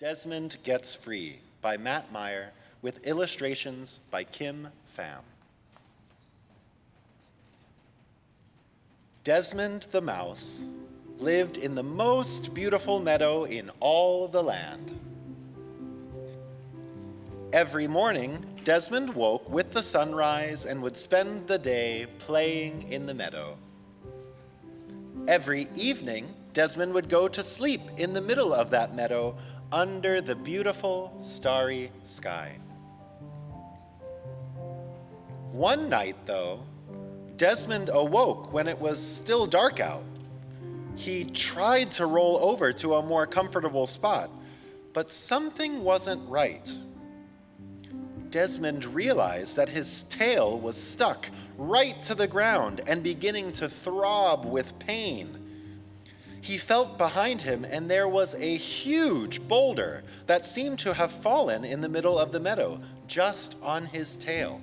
Desmond Gets Free by Meyer with illustrations by Kim Pham. Desmond the mouse lived in the most beautiful meadow in all the land. Every morning, Desmond woke with the sunrise and would spend the day playing in the meadow. Every evening, Desmond would go to sleep in the middle of that meadow under the beautiful starry sky. One night, though, Desmond awoke when it was still dark out. He tried to roll over to a more comfortable spot, but something wasn't right. Desmond realized that his tail was stuck right to the ground and beginning to throb with pain. He felt behind him, and there was a huge boulder that seemed to have fallen in the middle of the meadow, just on his tail.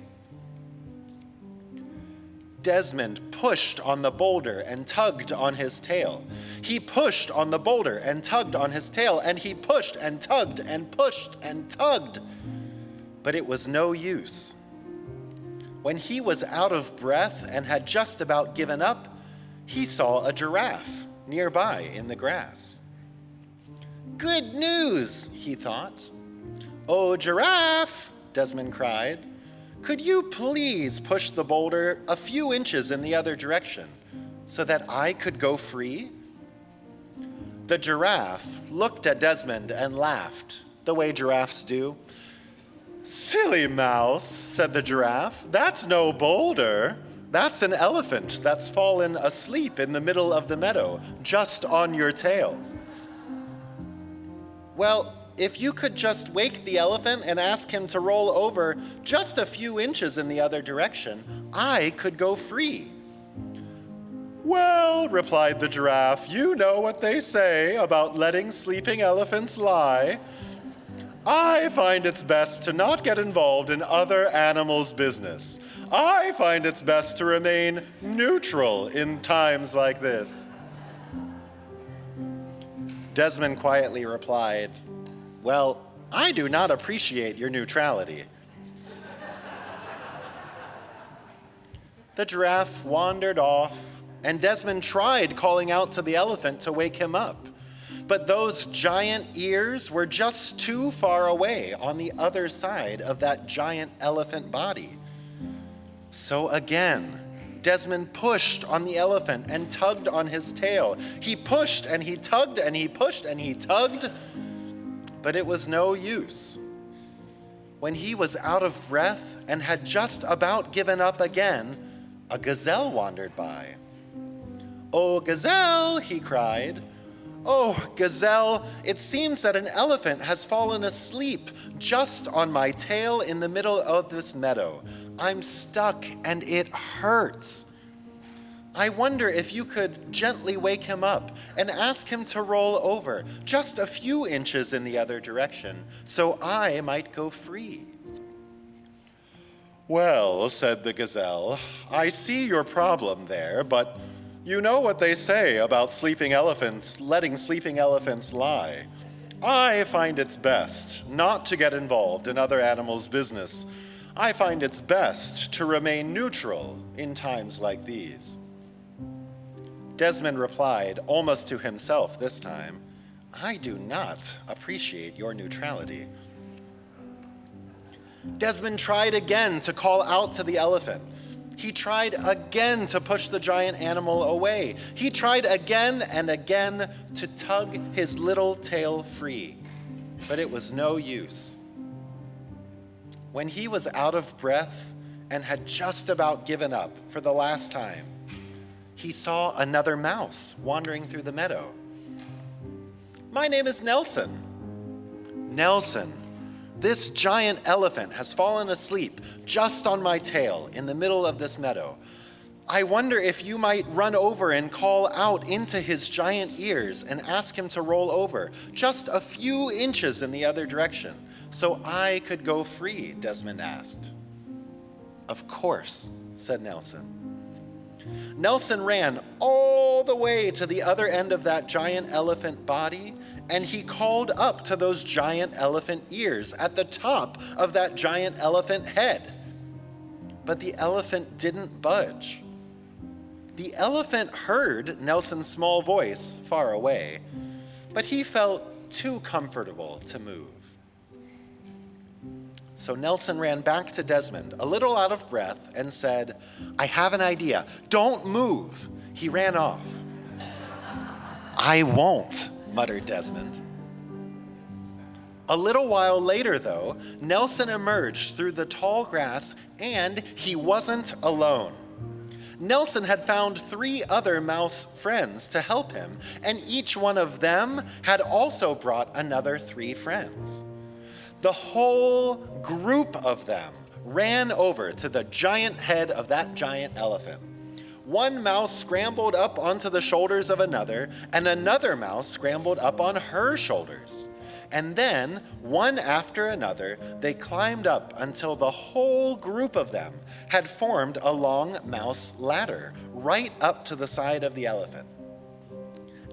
Desmond pushed on the boulder and tugged on his tail. He pushed on the boulder and tugged on his tail, and he pushed and tugged and pushed and tugged. But it was no use. When he was out of breath and had just about given up, he saw a giraffe nearby in the grass. "Good news," he thought. "Oh, giraffe," Desmond cried, "could you please push the boulder a few inches in the other direction so that I could go free?" The giraffe looked at Desmond and laughed, the way giraffes do. "Silly mouse," said the giraffe, "that's no boulder. That's an elephant that's fallen asleep in the middle of the meadow, just on your tail." "Well, if you could just wake the elephant and ask him to roll over just a few inches in the other direction, I could go free." "Well," replied the giraffe, "you know what they say about letting sleeping elephants lie. I find it's best to not get involved in other animals' business. I find it's best to remain neutral in times like this." Desmond quietly replied, "Well, I do not appreciate your neutrality." The giraffe wandered off, and Desmond tried calling out to the elephant to wake him up. But those giant ears were just too far away on the other side of that giant elephant body. So again, Desmond pushed on the elephant and tugged on his tail. He pushed and he tugged and he pushed and he tugged, but it was no use. When he was out of breath and had just about given up again, a gazelle wandered by. "Oh, gazelle," he cried. "Oh, gazelle, it seems that an elephant has fallen asleep just on my tail in the middle of this meadow. I'm stuck and it hurts. I wonder if you could gently wake him up and ask him to roll over just a few inches in the other direction so I might go free." "Well," said the gazelle, "I see your problem there, but you know what they say about letting sleeping elephants lie. I find it's best not to get involved in other animals' business. I find it's best to remain neutral in times like these." Desmond replied, almost to himself this time, "I do not appreciate your neutrality." Desmond tried again to call out to the elephant. He tried again to push the giant animal away. He tried again and again to tug his little tail free, but it was no use. When he was out of breath and had just about given up for the last time, he saw another mouse wandering through the meadow. "My name is Nelson." "Nelson, this giant elephant has fallen asleep just on my tail in the middle of this meadow. I wonder if you might run over and call out into his giant ears and ask him to roll over just a few inches in the other direction so I could go free," Desmond asked. "Of course," said Nelson. Nelson ran all the way to the other end of that giant elephant body and he called up to those giant elephant ears at the top of that giant elephant head. But the elephant didn't budge. The elephant heard Nelson's small voice far away, but he felt too comfortable to move. So Nelson ran back to Desmond, a little out of breath, and said, "I have an idea. Don't move." He ran off. "I won't," muttered Desmond. A little while later, though, Nelson emerged through the tall grass, and he wasn't alone. Nelson had found 3 other mouse friends to help him, and each one of them had also brought another 3 friends. The whole group of them ran over to the giant head of that giant elephant. One mouse scrambled up onto the shoulders of another, and another mouse scrambled up on her shoulders. And then, one after another, they climbed up until the whole group of them had formed a long mouse ladder right up to the side of the elephant.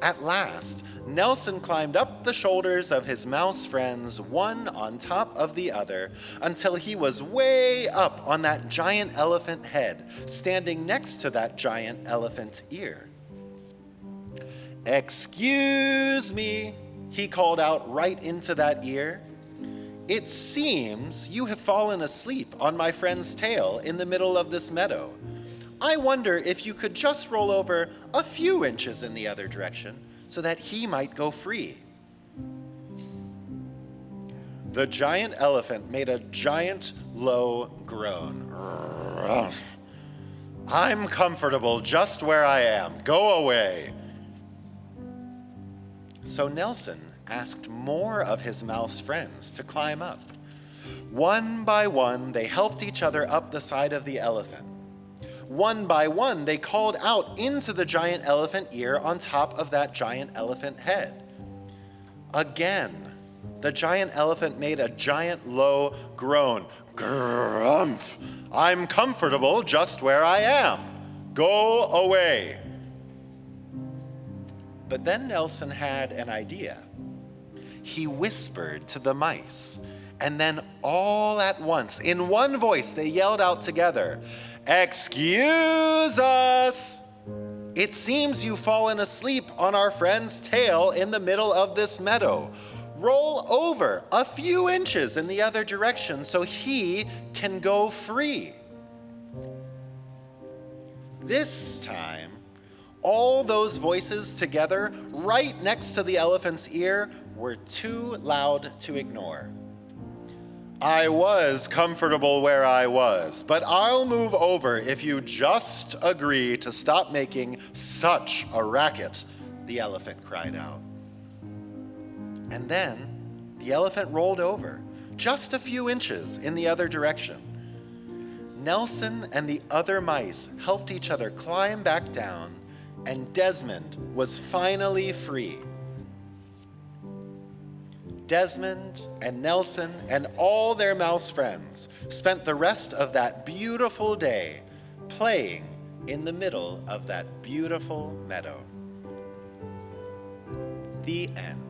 At last, Nelson climbed up the shoulders of his mouse friends, one on top of the other, until he was way up on that giant elephant head, standing next to that giant elephant ear. "Excuse me," he called out right into that ear. "It seems you have fallen asleep on my friend's tail in the middle of this meadow. I wonder if you could just roll over a few inches in the other direction so that he might go free." The giant elephant made a giant low groan. "I'm comfortable just where I am. Go away." So Nelson asked more of his mouse friends to climb up. One by one, they helped each other up the side of the elephant. One by one, they called out into the giant elephant ear on top of that giant elephant head. Again, the giant elephant made a giant low groan. "Grumph! I'm comfortable just where I am. Go away." But then Nelson had an idea. He whispered to the mice, and then all at once, in one voice, they yelled out together, "Excuse us! It seems you've fallen asleep on our friend's tail in the middle of this meadow. Roll over a few inches in the other direction so he can go free." This time, all those voices together, right next to the elephant's ear, were too loud to ignore. "I was comfortable where I was, but I'll move over if you just agree to stop making such a racket," the elephant cried out. And then the elephant rolled over, just a few inches in the other direction. Nelson and the other mice helped each other climb back down, and Desmond was finally free. Desmond and Nelson and all their mouse friends spent the rest of that beautiful day playing in the middle of that beautiful meadow. The end.